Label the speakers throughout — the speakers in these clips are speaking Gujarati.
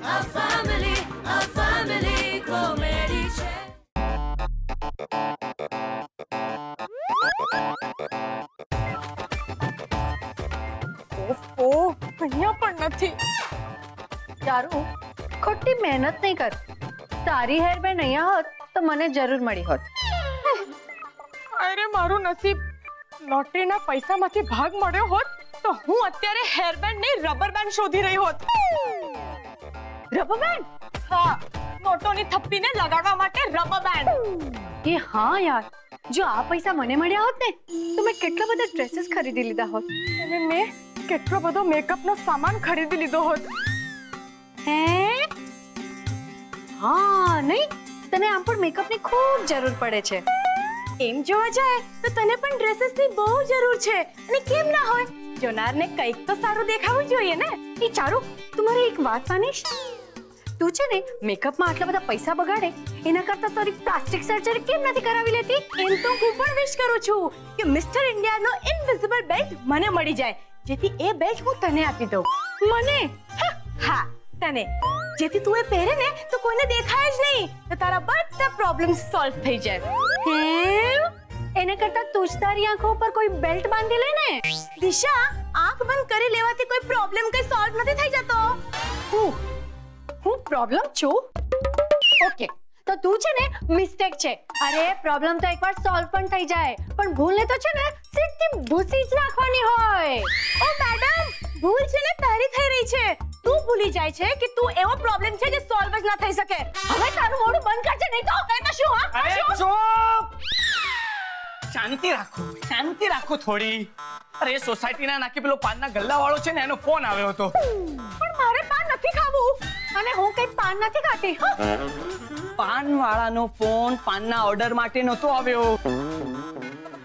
Speaker 1: a family comedy છે.
Speaker 2: ઓફો, અહીંયા પણ નથી.
Speaker 3: ચારુ, ખોટી મહેનત નહીં કર. તારી હેર બેન્ડ અહીંયા હોત તો મને જરૂર મળી હોત.
Speaker 2: અરે મારું નસીબ, લોટરીના પૈસામાંથી ભાગ મળ્યો હોત તો હું અત્યારે હેર બેન્ડ નહીં રબર બેન્ડ શોધી રહી હોત.
Speaker 3: Rubber band?
Speaker 2: હા, નોટોની થપ્પીને લગાડવા માટે રબર બેન્ડ.
Speaker 3: એ હા યાર, જો આ પૈસા મને મળ્યા હોત ને તો મેં કેટલા બધા ડ્રેસીસ ખરીદી લીધા હોત.
Speaker 2: અને મેં કેટલો બધો મેકઅપનો સામાન ખરીદી લીધો હોત.
Speaker 3: હે? હા નહીં, તને આમ પણ મેકઅપની ખૂબ જરૂર પડે છે.
Speaker 2: એમ જોવા જાય તો તને પણ ડ્રેસીસની બહુ જરૂર છે. અને કેમ ના હોય, જોનારને કંઈક તો સારું દેખાવું જોઈએ ને.
Speaker 3: એ ચારુ, તું મારી એક વાત માનીશ? તું છે ને મેકઅપમાં આટલા બધા પૈસા બગાડે એના કરતા તારી પ્લાસ્ટિક સર્જરી કેમ નથી કરાવી લેતી?
Speaker 2: એમ તો હું પણ વિશ કરું છું કે મિસ્ટર ઇન્ડિયાનો ઇનવિઝિબલ બેલ્ટ મને મળી જાય, જેથી એ બેલ્ટ હું તને આપી દઉં.
Speaker 3: મને?
Speaker 2: હા, તને. જેથી તું એ પહેરે ને તો કોઈને દેખાય જ નહીં, તો તારા બધા પ્રોબ્લેમ્સ સોલ્વ થઈ જાય.
Speaker 3: કેમ? એના કરતા તું જ તારી આંખો ઉપર કોઈ બેલ્ટ બાંધી લે ને.
Speaker 2: દિશા, આંખ બંધ કરી લેવાથી કોઈ પ્રોબ્લેમ કઈ સોલ્વ નથી થઈ જતો.
Speaker 3: હું પ્રોબ્લેમ છું? ઓકે, તો તું છે ને મિસ્ટેક છે. અરે પ્રોબ્લેમ તો એકવાર સોલ્વ પણ થઈ જાય, પણ ભૂલને તો છે ને સીધી ભૂસી જ નાખવાની હોય.
Speaker 2: ઓ મેડમ, ભૂલ છે ને તારી થઈ રહી છે. તું ભૂલી જાય છે કે તું એવો પ્રોબ્લેમ છે જે સોલ્વ જ ના થઈ શકે.
Speaker 3: હવે તારું મોઢું બંધ કરજે, નહીં તો એમાં શું? હા,
Speaker 4: અરે ચૂપ! શાંતિ રાખો થોડી. અરે સોસાયટીના નાકે પેલો પાનના ગલ્લા વાળો છે ને, એનો ફોન આવ્યો હતો.
Speaker 2: પણ મારે પાન નથી ખાવું.
Speaker 3: અને હું કઈ પાન નથી ખાતી.
Speaker 4: પાન વાળાનો ફોન પાનના ઓર્ડર માટે નહોતો આવ્યો.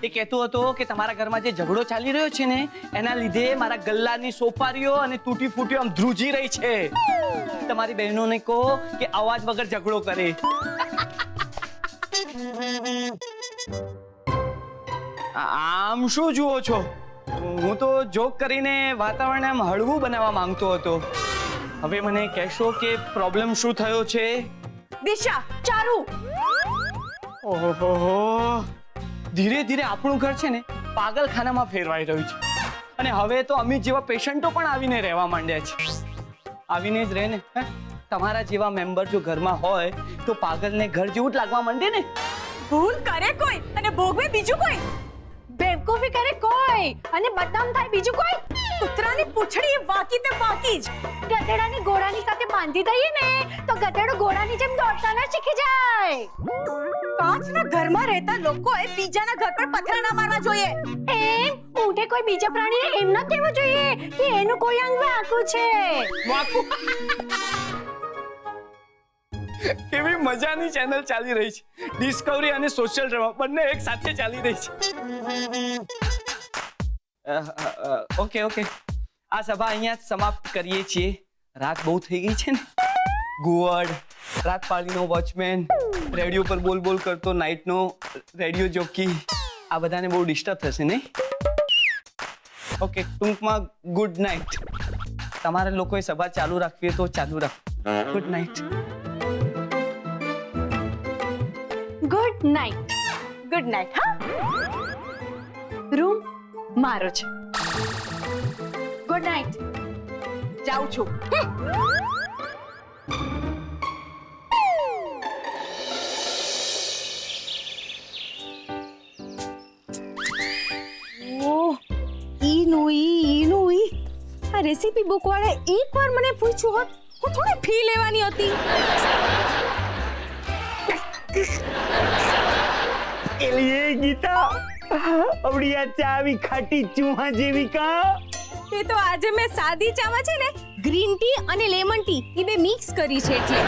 Speaker 4: એ કહેતો હતો કે તમારા ઘરમાં જે ઝઘડો ચાલી રહ્યો છે ને, એના લીધે મારા ગલ્લાની સોપારીઓ અને તૂટી ફૂટીઓ આમ ધ્રુજી રહી છે. તમારી બહેનોને કહો કે અવાજ વગર ઝઘડો કરે. આમ શું જુઓ છો? હું તો જોક કરીને વાતાવરણ આમ હળવું બનાવવા માંગતો હતો. હવે મને કહેશો કે પ્રોબ્લેમ શું થયો છે?
Speaker 2: દિશા, ચારુ.
Speaker 4: ઓહો, ધીરે ધીરે આપણું ઘર છે ને પાગલખાનામાં ફેરવાઈ રહ્યું છે. અને હવે તો અમિત જેવા પેશન્ટો પણ આવીને રહેવા માંડ્યા છે. આવીને જ રહે ને. તમારા જેવા મેમ્બર જો ઘરમાં હોય તો પાગલને ઘર જેવું જ લાગવા માંડે ને.
Speaker 2: ભૂલ કરે કોઈ અને ભોગવે બીજું કોઈ.
Speaker 3: બેવકૂફી કરે કોઈ અને બદનામ થાય બીજું કોઈ.
Speaker 2: કૂતરાની પૂંછડી વાકી તે વાકી જ.
Speaker 3: ગધેડાની ઘોડાની સાથે બાંધી દઈએ ને તો ગધેડો ઘોડાની જેમ દોડતા ન શીખી જાય.
Speaker 2: કાચના ઘરમાં રહેતા લોકોએ બીજાના ઘર પર પથ્થર ના મારવા જોઈએ.
Speaker 3: એમ ઊંટે કોઈ બીજા પ્રાણીને એમ ન કહેવું જોઈએ કે એનું કોઈ અંગ વાંકું છે.
Speaker 4: કેવી મજાની ચેનલ ચાલી રહી છે. ડિસ્કવરી અને સોશિયલ ડ્રામા બંને એક સાથે ચાલી રહી છે. ઓકે આ સભા અહીંયા સમાપ્ત કરીએ છીએ. રાત બહુ થઈ ગઈ છે ને. ગુવડ, રાત પાળીનો વોચમેન, રેડિયો પર બોલ કરતો નાઇટનો રેડિયો જોકી, આ બધાને બહુ ડિસ્ટર્બ થશે નહીં? ઓકે, ટૂંકમાં ગુડ નાઇટ. તમારા લોકોએ સભા ચાલુ રાખવી તો ચાલુ રાખો. Good night.
Speaker 3: Good night.
Speaker 2: Good night. હા,
Speaker 3: રૂમ મારો છે. Good night.
Speaker 2: જાઉં છું. આ રેસીપી બુક વાળા એકવાર મને પૂછ્યું હોત, હું થોડી ફી લેવાની હતી.
Speaker 5: એલીએ ગીતા, અવળી આ ચાવી ખાટી ચૂહા જેવી કા?
Speaker 2: એ તો આજે મેં સાદી ચામાં છે ને ગ્રીન ટી અને લેમન ટી એ બે મિક્સ કરી છે એટલે.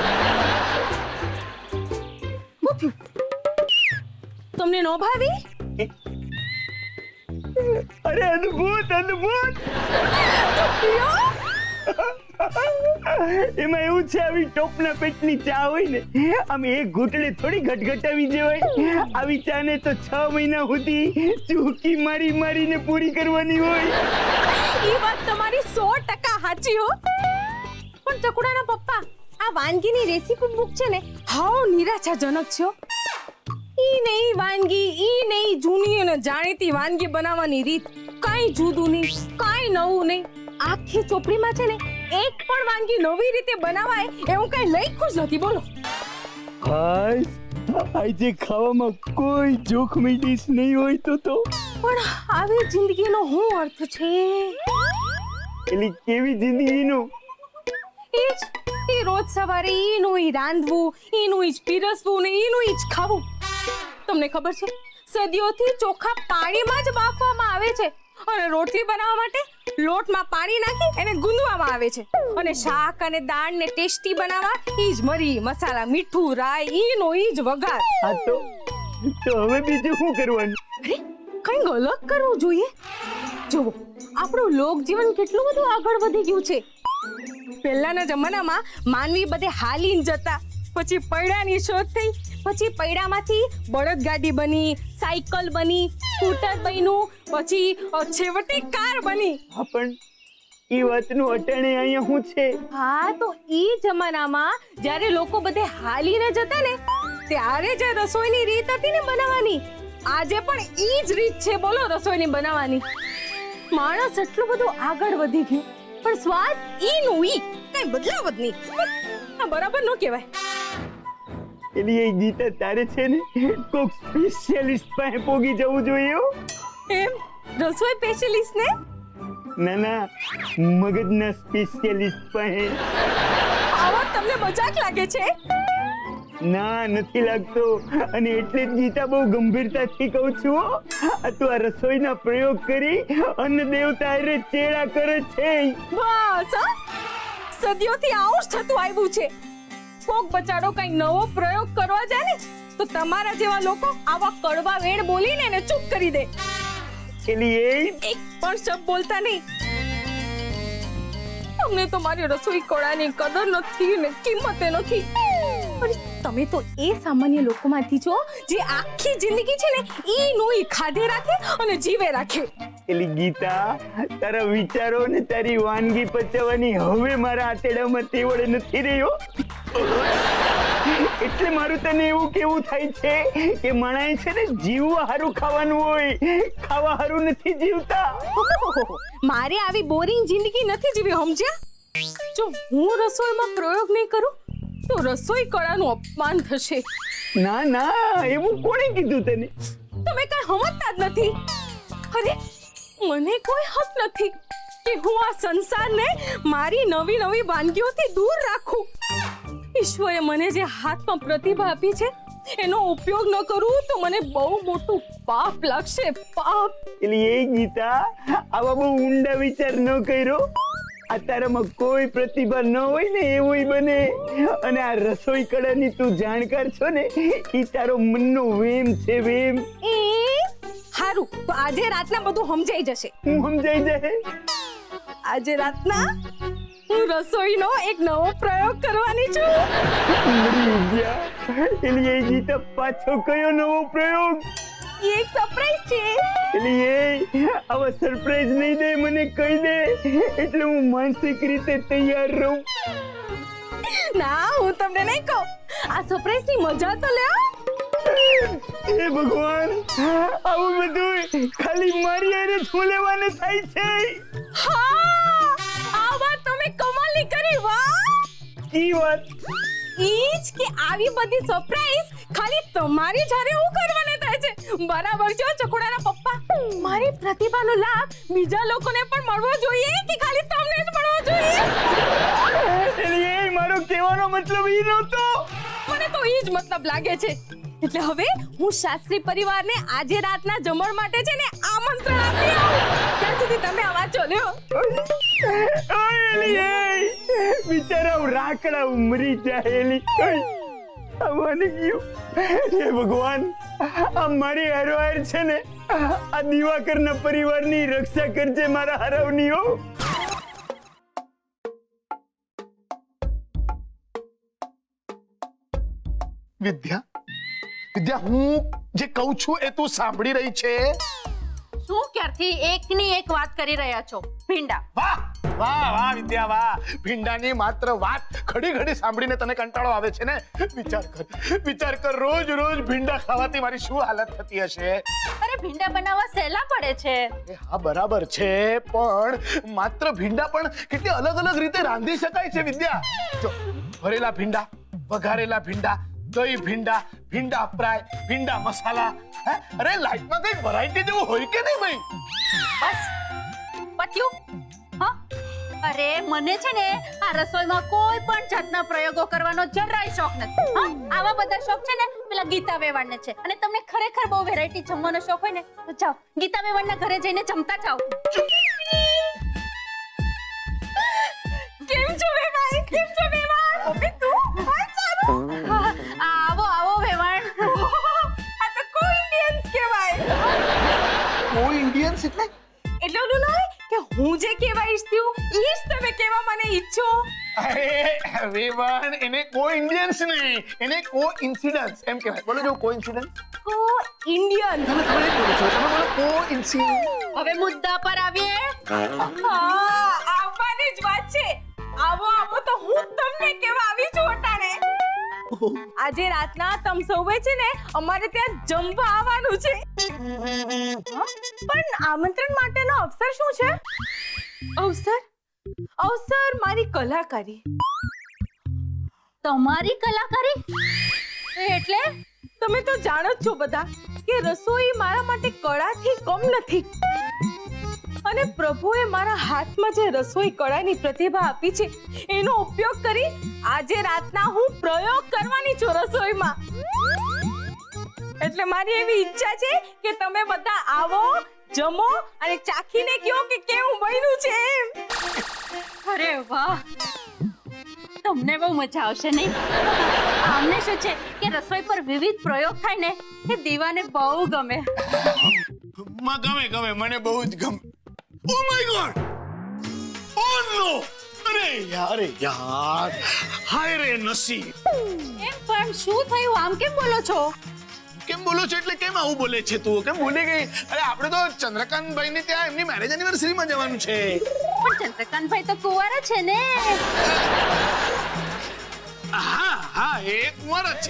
Speaker 2: તમને નો ભાવી?
Speaker 5: અરે અદ્ભુત! એમાં એવું છે, આવી ટોપના પેટની ચા હોય ને, આમ એક ઘૂંટડે થોડી ઘટઘટાવી જવાય. આવી ચા ને તો 6 મહિના સુધી ચૂકી મારીને પૂરી કરવાની હોય.
Speaker 2: એ વાત તમારી 100% સાચી હો. પણ ચકુડાના પપ્પા, આ વાનગીની રેસીપી બુક છે ને હાવ નિરાશાજનક છે હો. ઈ નહીં વાનગી, ઈ નહીં જૂની અને જાણીતી વાનગી બનાવવાની રીત, કાંઈ જુદું નહીં, કાંઈ નવું નહીં. આખી ચોપડીમાં છે ને એક પણ વાનગી નવી રીતે બનાવાય એવું કાંઈ લખ્યું જ નથી. બોલો.
Speaker 5: ખાસ આજે ખાવામાં કોઈ જોખમી ડીશ નહીં હોય તો
Speaker 2: પણ આવી જિંદગીનો શું અર્થ છે?
Speaker 5: એલી કેવી જિંદગીનો?
Speaker 2: એ રોજ સવારે ઈનું ઈ રાંધવું, ઈનું ઈ જ પીરસવું ને ઈનું ઈ જ ખાવું. તમને ખબર છે સદીઓથી ચોખા પાણીમાં જ બાફવામાં આવે છે અને રોટલી બનાવવા માટે લોટમાં પાણી નાખી એને ગુંદવામાં આવે છે અને શાક અને દાળ ને ટેસ્ટી બનાવવા ઈ જ મરી મસાલા મીઠું રાઈ ઈનો ઈ જ વઘાર.
Speaker 5: હા તો હવે બીજું શું કરવાનું?
Speaker 2: અરે કંઈક અલગ કરવું જોઈએ. જુઓ આપણું લોકજીવન કેટલું બધું આગળ વધી ગયું છે. પહેલાના જમાનામાં માનવી બધે હાલીને જતા, પછી પૈડાની શોધ થઈ, પછી પૈડામાંથી બળદગાડી બની, સાયકલ બની, સ્કૂટર બન્યું, પછી છેવટે કાર બની.
Speaker 5: હા પણ એ વાતનું અટાણે અહીંયા શું છે?
Speaker 2: હા તો ઈ જમાનામાં જ્યારે લોકો બધે હાલીને જતા ને ત્યારે જે રસોઈની રીત હતી ને બનાવવાની, આજે પણ ઈ જ રીત છે બોલો રસોઈની બનાવવાની. માણસ એટલું બધું આગળ વધી ગયું પણ સ્વાદ ઈનું ઈ કઈ બદલાવ જ નહીં. આ બરાબર ન કહેવાય.
Speaker 5: એલી એ ગીતા તારે છે ને કોક સ્પેશિયલિસ્ટ પાસે પોગી જવું જોઈએ હો.
Speaker 2: એમ રસોઈ સ્પેશિયલિસ્ટ ને?
Speaker 5: ના મગજના સ્પેશિયલિસ્ટ પાસે.
Speaker 2: આવો તમને મજાક લાગે છે?
Speaker 5: ના નથી લાગતો અને એટલે જ ગીતા બહુ ગંભીરતાથી કહું છું હો. આ તું આ રસોઈના પ્રયોગ કરી અન્ન દેવતા હારે ચેડા કરે છે.
Speaker 2: બસ સદીઓથી આવું જ થતું આવ્યું છે. કોક બચાડો કઈ નવો પ્રયોગ કરવા જાય ને તો તમારા જેવા લોકો આવા કડવા વેણ બોલીને એને ચૂપ કરી દે.
Speaker 5: એલી એ
Speaker 2: એક પણ શબ્દ બોલતા નહીં. તમને તો મારી રસોઈ કળાની કદર નથી ને કિંમત નથી. તમે તો એ સામાન્ય લોકોમાંથી છો જે આખી જિંદગી છે ને ઈ નોઈ ખાધે રાખે અને જીવે રાખે.
Speaker 5: એલી ગીતા તારા વિચારો ને તારી વાનગી પચાવવાની હવે મારા આતેડામાં તેવડે નથી રહ્યો. એટલે મારું તને એવું કેવું થાય છે કે મણાય છે ને જીવવા હારું ખાવાનું હોય, ખાવા હારું નથી જીવતા.
Speaker 2: મારે આવી બોરિંગ જિંદગી નથી જીવી સમજ્યા. જો હું રસોઈમાં પ્રયોગ નહીં કરું તો રસોઈ કળાનું અપમાન થશે.
Speaker 5: ના ના એવું કોણે કીધું તને?
Speaker 2: તમે કઈ સમજતા જ નથી. અરે મને કોઈ હક નથી કે હું આ સંસારને મારી નવી નવી વાનગીઓથી દૂર રાખું. ઈશ્વરે મને જે હાથમાં પ્રતિભા આપી છે એનો ઉપયોગ ન કરું તો મને બહુ મોટું પાપ લાગશે. પાપ.
Speaker 5: એટલે એ ગીતા આવા બહુ ઊંડા વિચાર ન કર્યો. આ તારામાં કોઈ પ્રતિભા ન હોય ને એવું બને. અને આ રસોઈ કળાની તું જાણકાર છો ને ઈ તારો મનનો વેમ છે વેમ.
Speaker 2: એ હારું તો આજે રાતના બધું સમજાઈ જશે.
Speaker 5: હું સમજાઈ જાય.
Speaker 2: આજે રાતના હું રસોઈનો એક નવો પ્રયોગ કરવાની છું.
Speaker 5: મરી ગયા. એટલે એ ગીતા પાછો કયો નવો પ્રયોગ?
Speaker 2: એ એક સરપ્રાઈઝ છે.
Speaker 5: એટલે એ આવા સરપ્રાઈઝ નહીં દે, મને કહી દે એટલે હું માનસિક રીતે તૈયાર રહું.
Speaker 2: ના હું તમને નહીં કહું. આ સરપ્રાઈઝની મજા તો લે.
Speaker 5: હે ભગવાન, આવું બધું ખાલી મારી હારે જ લેવાનું થાય છે.
Speaker 2: હા આ વાત તમે કમાલની કરી. વાહ.
Speaker 5: ઈ વાત
Speaker 2: ઈ જ કે આવી બધી સરપ્રાઈઝ ખાલી તમારી જ હારે હું કરવાને થાય છે. બરાબર છે ચકોડાના પપ્પા. મારી પ્રતિભાનો લાભ બીજા લોકોને પણ મળવો જોઈએ કે ખાલી તમને જ મળવો જોઈએ?
Speaker 5: એટલે એ મારો કહેવાનો મતલબ ઈ નહોતો.
Speaker 2: મને તો ઈ જ મતલબ લાગે છે. એટલે હવે હું શાસ્ત્રી પરિવારને આજે રાતના જમણ માટે છે ને આમંત્રણ આપી આવું. ત્યાં સુધી તમે આ વાંચો લ્યો.
Speaker 5: એલી એ બિચારા રાકડા મરી જાય. એલી આવવાની ગયું. હે ભગવાન, આ મારી હારવાર છે ને આ દિવાકરના પરિવારની રક્ષા કરજે મારા હરાવની હો.
Speaker 6: વિદ્યા, વિદ્યા, હું જે કહું છું એ તું સાંભળી રહી છે?
Speaker 3: શું ક્યારથી એકની એક વાત કરી રહ્યા છો ભીંડા?
Speaker 6: વાહ, વાહ વાહ વિદ્યા વાહ. ભીંડાની માત્ર વાત ઘડી ઘડી સાંભળીને તને કંટાળો આવે છે ને? વિચાર કર રોજ રોજ ભીંડા ખાવાથી મારી શું હાલત થતી હશે.
Speaker 3: અરે ભીંડા બનાવવા સહેલા પડે છે.
Speaker 6: એ હા બરાબર છે, પણ માત્ર ભીંડા પણ કેટલી અલગ અલગ રીતે રાંધી શકાય છે વિદ્યા. જો ભરેલા ભીંડા, વઘારેલા ભીંડા, દહીં ભીંડા, ભીંડા ફ્રાય, ભીંડા મસાલા. હે? અરે લાઈફમાં કઈ વેરાયટી જેવું હોય કે નહીં ભાઈ?
Speaker 3: બસ પત્યું. હા, અરે મને છે ને આ રસોઈમાં કોઈ પણ જાતના પ્રયોગો કરવાનો જરાય શોખ નથી. હા, આવા બધા શોખ છે ને પેલા ગીતા વેવાણને છે. અને તમને ખરેખર બહુ વેરાયટી જમવાનો શોખ હોય ને તો જાઓ ગીતા વેવાણના ઘરે જઈને જમતા જાઓ.
Speaker 2: કેમ છો વેવાઈ? કેમ છો વેવાઈ? મમ્મી તું
Speaker 3: આવો આવો વેવાણ.
Speaker 2: આ તો કોઈ ઇન્ડિયન્સ કહેવાય.
Speaker 6: કોઈ ઇન્ડિયન્સ એટલે
Speaker 2: એટલે ઓલું ના હોય કે હું જે કહેવા ઈચ્છતી હું ઈ જ તમે કહેવા મને ઈચ્છો.
Speaker 6: અરે વેવાણ, એને કોઈ ઇન્ડિયન્સ નહીં, એને કો ઇન્સિડન્સ એમ કહેવાય. બોલો જો કો ઇન્સિડન્સ.
Speaker 2: કો ઇન્ડિયન.
Speaker 6: તમે બોલો કો ઇન્સિડન્સ.
Speaker 3: હવે મુદ્દા પર આવીએ.
Speaker 2: હા, આવવાની જ વાત છે. આવો આવો તો હું તમને કહેવા આવી છું અટાણે. આજે રાતના તમ સૌએ છે ને અમારે ત્યાં જમવા આવવાનું છે. પણ આમંત્રણ માટેનો અવસર શું છે? અવસર મારી કલાકારી.
Speaker 3: તમારી કલાકારી એટલે
Speaker 2: તમે તો જાણો જ છો બધા કે રસોઈ મારા માટે કળાથી કમ નથી. અને પ્રભુએ મારા હાથમાં જે રસોઈ કળાની પ્રતિભા આપી છે એનો ઉપયોગ કરી આજે રાતના હું પ્રયોગ કરવાની છું રસોઈમાં. એટલે મારી એવી ઈચ્છા છે કે તમે બધા આવો, જમો અને ચાખીને કહો કે કેવું બન્યું છે એમ.
Speaker 3: અરે વાહ, તમને બહુ મજા આવશે નહીં? અમને શું છે કે રસોઈ પર વિવિધ પ્રયોગ થાય ને એ દીવાને બહુ ગમે.
Speaker 6: ગમે મને બહુ જ ગમે. ઓ માય ગોડ, ઓ નો, અરે યાર હાય રે નસીબ.
Speaker 3: એમ પણ શું થયું? આમ કેમ બોલો છો?
Speaker 6: કેમ બોલો છો એટલે કેમ આવું બોલે છે તું? કેમ ભૂલી ગઈ? અરે આપણે તો ચંદ્રકાંતભાઈ ને ત્યાં એમની મેરેજ એનિવર્સરીમાં જવાનું છે.
Speaker 3: પણ ચંદ્રકાંતભાઈ તો કુંવારા છે ને.
Speaker 6: હા એ કુંવારા જ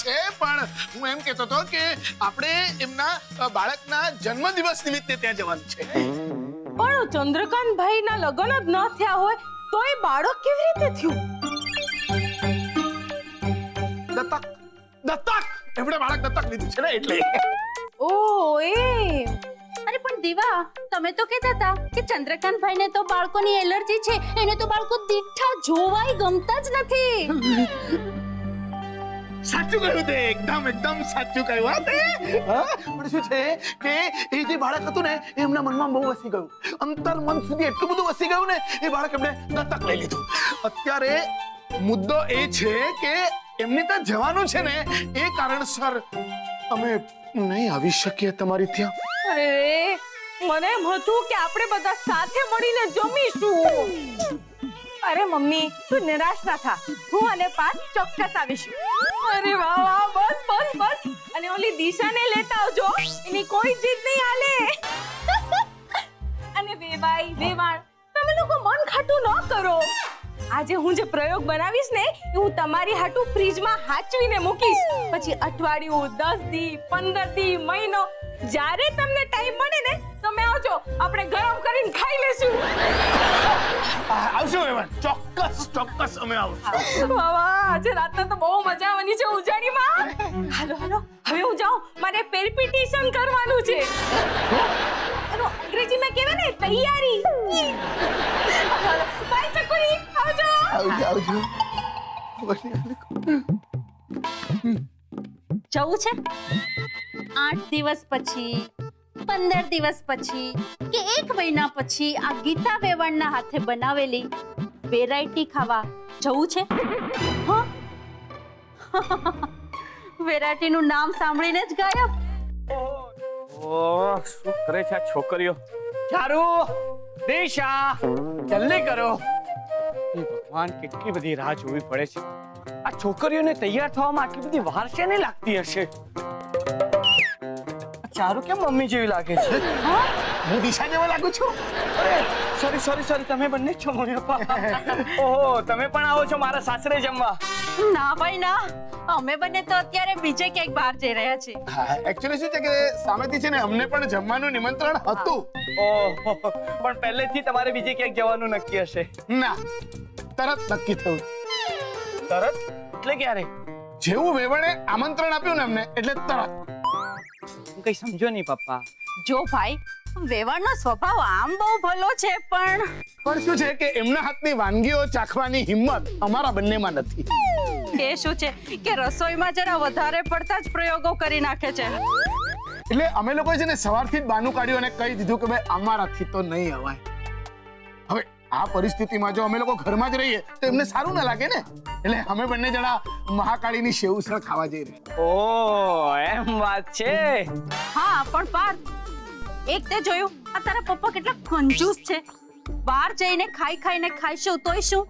Speaker 6: છે, પણ હું એમ કહેતો હતો કે આપણે એમના બાળકના જન્મદિવસ નિમિત્તે ત્યાં જવાનું છે.
Speaker 2: પણ ચંદ્રકાંતભાઈના લગ્ન જ ન થયા હોય તો એ બાળક કેવી રીતે થયું?
Speaker 6: દત્તક એમણે બાળક દત્તક લીધું છે ને એટલે.
Speaker 2: ઓ એ
Speaker 3: અરે પણ દીવા, તમે તો કહેતા હતા કે ચંદ્રકાંતભાઈને તો બાળકોની એલર્જી છે, એને તો બાળકો દીઠા જોવાય ગમતા જ નથી.
Speaker 6: સાચું કહ્યું તે, એકદમ સાચું કહ્યું. પણ શું છે કે એ જે બાળક હતું ને એમના મનમાં બહુ વસી ગયું, અંતર મન સુધી એટલું બધું વસી ગયું ને એ બાળક એમણે દત્તક લઈ લીધું. અત્યારે મુદ્દો એ છે કે એમની ત્યાં જવાનું છે ને એ કારણસર અમે નહીં આવી શકીએ તમારી ત્યાં.
Speaker 2: અરે મને એમ હતું કે આપણે બધા સાથે મળીને જમીશું. અરે મમ્મી તું નિરાશ ના થા, હું અને પાર્થ ચોક્કસ આવીશું. અરે વાહ બસ અને ઓલી દિશાને લેતા આવજો, એની કોઈ જીદ નહીં હાલે. અને વેવાણ તમે લોકો મન ખાટું ન કરો. આજે હું જે પ્રયોગ બનાવીશ ને એ હું તમારી હાટુ ફ્રીજમાં હાચવીને મૂકીશ. પછી અઠવાડિયું, 10 દી, 15 દી, મહિનો, જ્યારે તમને ટાઈમ મળે ને તમે આવજો, આપણે ગરમ કરીને ખાઈ લેશું.
Speaker 6: આવશું એમાં, ચોક્કસ અમે આવશું.
Speaker 2: વાહ આજે રાતના તો બહુ મજા આવવાની છે ઉજાણીમાં. હાલો હવે હું જાઉં, મારે પેરપિટેશન કરવાનું છે. અંગ્રેજીમાં કહેવાય ને તૈયારી. બાય ચકુરી, આવજો.
Speaker 3: જવું છે 8 દિવસ પછી, 15 દિવસ પછી કે 1 મહિના પછી આ ગીતા વેવાણના હાથે બનાવેલી વેરાયટી ખાવા જવું છે. હા, વેરાયટીનું નામ સાંભળીને જ ગાયબ.
Speaker 4: ઓહ શું કરે છે આ છોકરીઓ? ચારુ, દિશા, જલ્દી કરો. એ ભગવાન, કેટલી બધી રાહ જોવી પડે છે. આ છોકરીઓને તૈયાર થવામાં આટલી બધી વાર છે ને લાગતી હશે. ચારુ કેમ મમ્મી જેવી લાગે છે?
Speaker 6: હું દિશા જેવો લાગુ છું?
Speaker 4: અરે સોરી તમે બંને જ છો મમ્મી પપ્પા. ઓહો તમે પણ આવો છો મારા સાસરે જમવા.
Speaker 3: ના ભાઈ ના, અમે બંને તો અત્યારે બીજે ક્યાંક બહાર જઈ રહ્યા છીએ.
Speaker 6: હા એકચ્યુઅલી શું છે કે સામેથી છે ને અમને પણ જમવાનું નિમંત્રણ હતું.
Speaker 4: ઓહો પણ પહેલેથી તમારે બીજે ક્યાંક જવાનું નક્કી હશે.
Speaker 6: ના, તરત નક્કી થયું.
Speaker 4: તરત એટલે ક્યારે?
Speaker 6: જેવું વેવણે આમંત્રણ આપ્યું ને અમને એટલે તરત.
Speaker 4: હું કઈ સમજો નહીં પપ્પા.
Speaker 3: જો ભાઈ, વેવાણનો સ્વભાવ આમ બહુ ભલો છે, પણ
Speaker 6: શું છે કે એમના હાથની વાનગીઓ ચાખવાની હિંમત અમારા બંનેમાં નથી.
Speaker 3: એ શું છે કે રસોઈમાં જરા વધારે પડતા જ પ્રયોગો કરી નાખે છે.
Speaker 6: એટલે અમે લોકો છે ને સવારથી જ બાનું કાઢ્યું અને કહી દીધું કે ભાઈ અમારાથી તો નહીં અવાય. હવે આ પરિસ્થિતિમાં જો અમે લોકો ઘરમાં જ રહીએ તો એમને સારું ના લાગે ને, એટલે અમે બંને જણા મહાકાળીની સેવસળ ખાવા જઈ રહ્યા.
Speaker 4: ઓ એમ વાત છે.
Speaker 3: હા પણ પાર્થ, એક તે જોયું આ તારા પપ્પા કેટલા કંજૂસ છે. બહાર જઈને ખાઈને ખાઈશું તોય શું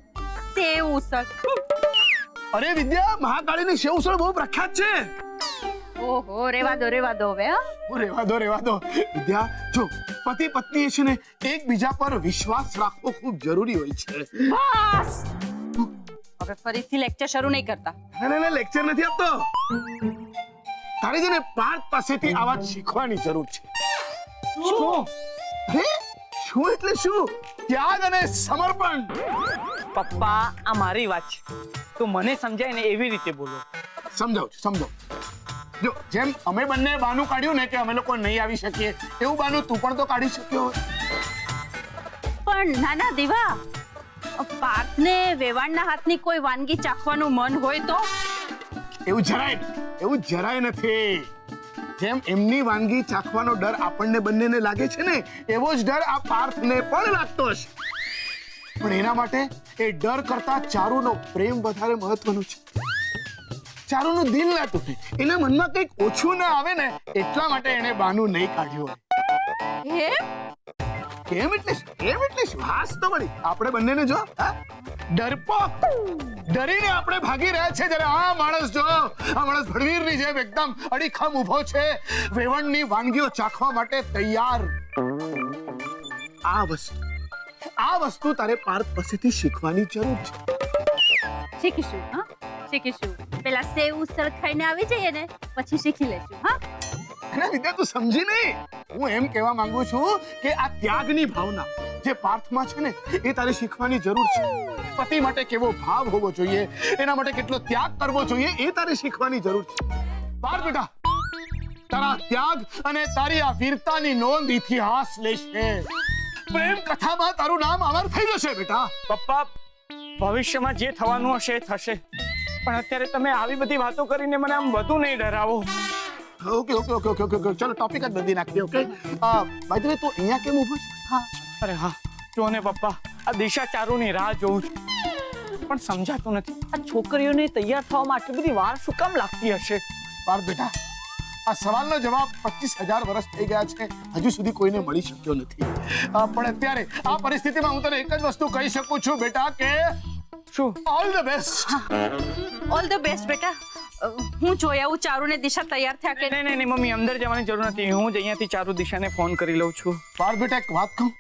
Speaker 3: સેવ ઉસળ.
Speaker 6: અરે વિદ્યા, મહાકાળીની સેવસળ બહુ પ્રખ્યાત છે.
Speaker 3: ઓહો, રેવા દો હવે. હા,
Speaker 6: રહેવા દો વિદ્યા. જો પતિ પત્ની છે ને એકબીજા પર વિશ્વાસ રાખવો ખૂબ જરૂરી હોય છે.
Speaker 3: બસ હવે ફરીથી લેક્ચર શરૂ નહીં કરતા.
Speaker 6: ના લેક્ચર નથી આપતો. તારે છે ને પાર્થ પાસેથી આ વાત શીખવાની જરૂર છે.
Speaker 4: શું?
Speaker 6: હે? શું એટલે શું? ત્યાગ અને સમર્પણ.
Speaker 4: પપ્પા આ મારી વાત છે તો મને સમજાય ને એવી રીતે બોલો.
Speaker 6: સમજાવ. જો જેમ અમે બંને બાનું કાઢ્યું ને કે અમે લોકો નહીં આવી શકીએ, એવું બાનું તું પણ તો કાઢી શક્યો હોય.
Speaker 3: પણ નાના દીવા, પાર્થને વેવાણના હાથની કોઈ વાનગી ચાખવાનું મન હોય તો
Speaker 6: એવું જરાય નથી. જેમ એમની વાનગી ચાખવાનો ડર આપણને બંનેને લાગે છે ને, એવો જ ડર આ પાર્થને પણ લાગતો હશે. પણ એના માટે એ ડર કરતા ચારુનો પ્રેમ વધારે મહત્વનો છે. ચારુનું દિલ ના તૂટે, એના મનમાં કંઈક ઓછું ના આવે ને એટલા માટે એને બાનું નહીં કાઢ્યું હોય. કેમ એટલે શ્વાસ તો મળી આપણે બંનેને જો ડરપોક ડરીને આપણે ભાગી રહ્યા છે, જ્યારે આ માણસ ભડવીરની જેમ એકદમ અડીખમ ઊભો છે, વેવણની વાનગીઓ ચાખવા માટે તૈયાર. આ વસ્તુ તારે પાર્થ પાસેથી શીખવાની જરૂર છે.
Speaker 3: શીખીશું. પેલા સેવ ઉસળ ખાઈને આવી જઈએ ને પછી શીખી લેશું. હા,
Speaker 6: અને વિદ્યા તું સમજી નહીં, હું એમ કહેવા માંગુ છું કે આ ત્યાગની ભાવના જે પાર્થમાં છે ને એ તારે શીખવાની જરૂર છે. પતિ માટે કેવો ભાવ હોવો જોઈએ, એના માટે કેટલો ત્યાગ કરવો જોઈએ એ તારે શીખવાની જરૂર છે. પાર્થ બેટા, તારા ત્યાગ અને તારી આ વીરતાની નોંધ ઇતિહાસ લેશે. પ્રેમ કથામાં તારું નામ અમર થઈ જશે બેટા.
Speaker 4: પપ્પા ભવિષ્યમાં જે થવાનું હશે એ થશે, પણ અત્યારે તમે આવી બધી વાતો કરીને મને આમ વધુ નહીં ડરાવો.
Speaker 6: ઓકે ચલો ટોપિક જ બદલી નાખીએ. ઓકે બાય ધ વે તું અહીંયા કેમ ઊભો છે?
Speaker 4: અરે હા જો ને પપ્પા, આ દિશા ચારુની રાહ જોઉં છું પણ સમજાતું નથી આ છોકરીઓને તૈયાર થવામાં આટલી બધી વાર શું કામ લાગતી હશે.
Speaker 6: પાર્થ બેટા, આ સવાલનો જવાબ 25,000 વર્ષ થઈ ગયા છે, હજુ સુધી કોઈને મળી શક્યો નથી. પણ અત્યારે આ પરિસ્થિતિમાં હું તને એક જ વસ્તુ કહી શકું છું બેટા કે
Speaker 4: શું?
Speaker 6: All the best.
Speaker 3: All the best બેટા. હું જોઈ આવું ચારુને દિશા તૈયાર થયા કે
Speaker 4: નહીં મમ્મી, અંદર જવાની જરૂર નથી. હું જ અહીંયાથી ચારુ દિશાને ફોન કરી લઉં છું.
Speaker 6: પાર્થ બેટા એક વાત કહું,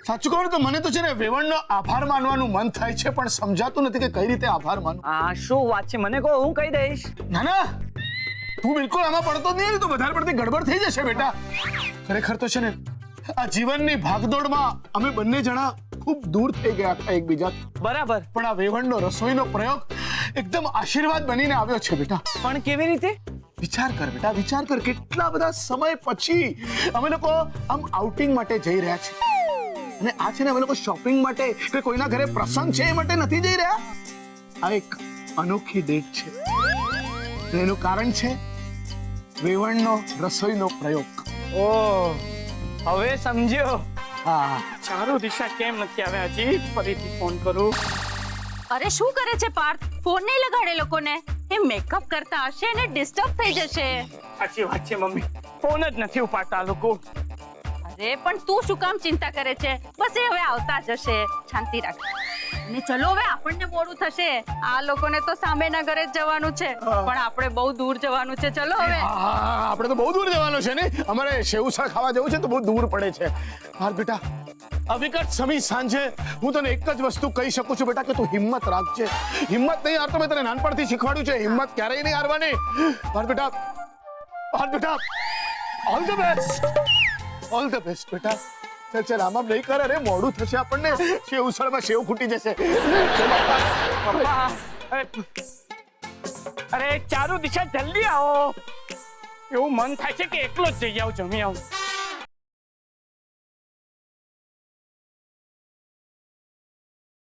Speaker 6: સાચું કહું તો મને તો છે ને વેવણનો આભાર માનવાનું મન થાય છે, પણ સમજાતું નથી કે કઈ રીતે આભાર માનું.
Speaker 4: આ શું વાત છે, મને કહો, હું કહી દઈશ.
Speaker 6: ના તું બિલકુલ આમાં પડતો જ નહીં, તો વધારે પડતી ગડબડ થઈ જશે બેટા. ખરેખર તો છે ને આ જીવનની ભાગદોડમાં અમે બંને જણા ખૂબ દૂર થઈ ગયા હતા એકબીજાથી.
Speaker 4: બરાબર,
Speaker 6: પણ આ વેવણનો રસોઈનો પ્રયોગ એકદમ આશીર્વાદ બનીને આવ્યો છે બેટા.
Speaker 4: પણ કેવી રીતે?
Speaker 6: વિચાર કર બેટા, વિચાર કર, કેટલા બધા સમય પછી અમે લોકો આમ આઉટિંગ માટે જઈ રહ્યા છીએ. અને આ છે ને અમે લોકો શોપિંગ માટે કે કોઈના ઘરે પ્રસંગ છે એ માટે નથી જઈ રહ્યા. આ એક અનોખી ડેટ છે. એનું કારણ છે વેવણનો રસોઈનો પ્રયોગ.
Speaker 4: ઓહ, હવે સમજ્યો.
Speaker 6: હા,
Speaker 4: ચારુ દિશા કેમ નથી આવ્યા હજી? ફરીથી ફોન કરું.
Speaker 3: અરે શું કરે છે પાર્થ? ફોન નહીં લગાડે લોકોને, એ મેકઅપ કરતા હશે ને ડિસ્ટર્બ થઈ જશે.
Speaker 4: સાચી વાત છે મમ્મી, ફોન જ નથી ઉપાડતા લોકો.
Speaker 3: અરે પણ તું શું કામ ચિંતા કરે છે? બસ એ હવે આવતા જ હશે, શાંતિ રાખ. અને ચલો હવે આપણને મોડું થશે, આ લોકોને તો સામેના ઘરે જ જવાનું છે, પણ આપણે બહુ દૂર જવાનું છે. ચલો હવે.
Speaker 6: આપણે તો બહુ દૂર જવાનું છે ને, અમારે સેવસળ ખાવા જવું છે તો બહુ દૂર પડે છે. હાલ બેટા, આ વિકટ સમી સાંજે હું તને એક જ વસ્તુ કહી શકું છું બેટા કે તું હિંમત રાખજે. હિંમત નહીં હારતો, મેં તને નાનપણથી શીખવાડ્યું છે, હિંમત ક્યારેય નહીં હારવાની. બેટા ઓલ ધ બેસ્ટ બેટા. ચાલ આમ નહીં કરે, અરે મોડું થશે આપણને, સેવ ઉસળમાં સેવ ફૂટી જશે.
Speaker 5: પપ્પા અરે ચારુ દિશા જલ્દી આવો. એવું મન થાય છે કે એકલો જ જઈ આવું, જમી આવું.